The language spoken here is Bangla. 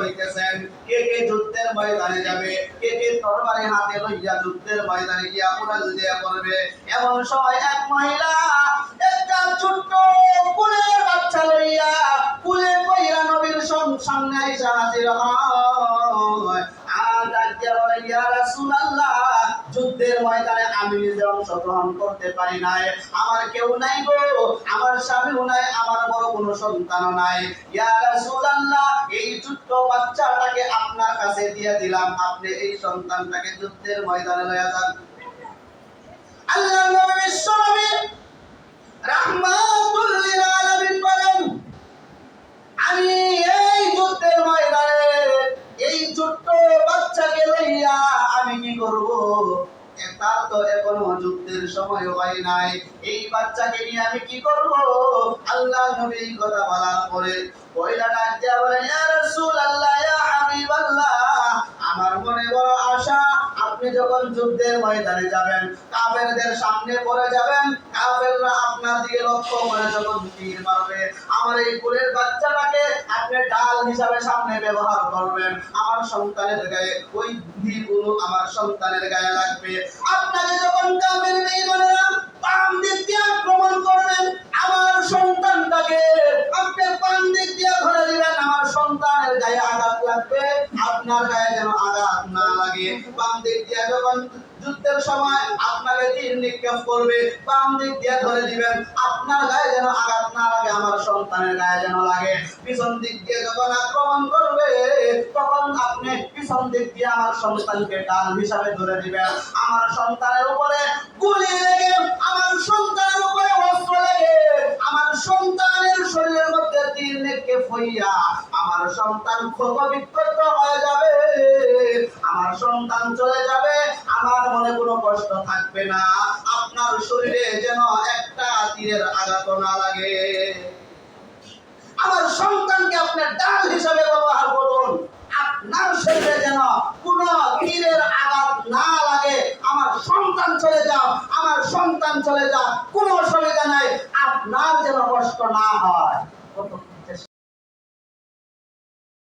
হইতেছেন, কে কে যুদ্ধের ময়দানে যাবে, কে কে তরবারি হাতে লইয়া যুদ্ধের ময়দানে গিয়া উড়াল দিয়া করবে। এমন সময় এক মহিলা একটা ছোট্ট কুলের বাচ্চা লইয়া কুলে কইরা নবীর সামনে আইসা হাজির হয়। আর ডাকিয়া বলে, ইয়া রাসূলুল্লাহ, যুদ্ধের ময়দানে আমি নিজে অংশগ্রহণ করতে পারি নাই, আমার কেউ নাই গো, আমার স্বামীও নাই, আমার বড় কোনো সন্তানও নাই। ইয়া রাসূলুল্লাহ, এই ছোট্ট বাচ্চাটাকে আপনার কাছে দিয়ে দিলাম, আপনি এই সন্তানটাকে যুদ্ধের ময়দানে লইয়া যান। আল্লাহ নবী বিশ্বনবী রাহমাতুল লিল আলামিন বলেন, আমি এই যুদ্ধের ময়দানে এই ছোট্ট বাচ্চাকে লইয়া আমি কি করব? তার তো এখনো যুদ্ধের সময় হয় নাই, এই বাচ্চাকে নিয়ে আমি কি করব? আল্লাহ নবী কথা বলার পরে কইলা ডাক দিয়া বলে, ইয়া রাসূলুল্লাহ, ইয়া হাবিবাল্লাহ, আমার মনে বড় আশা, আপনি যখন যুদ্ধের ময়দানে যাবেন, কাফেরদের সামনে পড়ে যাবেন, কাফেররা আপনার দিকে লক্ষ্য করে যখন তীর মারবে, আমার এই কুলের বাচ্চাটাকে আপনি ঢাল হিসাবে সামনে ব্যবহার করবেন, আমার সন্তানের গায়ে ওই তীরগুলো আমার সন্তানের গায়ে লাগবে। আপনাকে যখন কাফের বেঈমানেরা বাম দিক দিয়ে আক্রমণ করবেন, আমার সন্তানটাকে আপনি বাম দিক দিয়ে ধরে দিবেন, আমার সন্তানের গায়ে আঘাত লাগবে, আপনার গায়ে যেন আঘাত না লাগে। বাম দিক দিয়ে যখন যুদ্ধের সময় আপনাকে তীর নিক্ষেপ করবে, বাম দিক দিয়ে ধরে দিবেন, আপনার গায়ে যেন আঘাত না লাগে, আমার সন্তানের গায়ে যেন লাগে। পিছন দিক দিয়ে যখন আক্রমণ করবে, তখন আপনি পিছন দিক দিয়ে আমার সন্তানকে ঢাল হিসাবে ধরে দিবেন, আমার সন্তানের উপরে গুলি লেগে, আমার সন্তানের উপরে অস্ত্র লেগে, আমার সন্তানের শরীরের মধ্যে তীর নিক্ষেপ হইয়া আমার সন্তান ক্ষতবিক্ষত হয়ে যাবে, আমার সন্তান চলে যাবে, আমার মনে কোনো কষ্ট থাকবে না, আপনার শরীরে যেন একটা তীরের আঘাত না লাগে। আমার সন্তানকে আপনার ঢাল হিসাবে ব্যবহার করুন, আপনার শরীরে যেন কোনো তীরের আঘাত না লাগে, আমার সন্তান চলে যাও, আমার সন্তান চলে যাও, কোনো অসুবিধা নাই, আপনার যেন কষ্ট না হয়।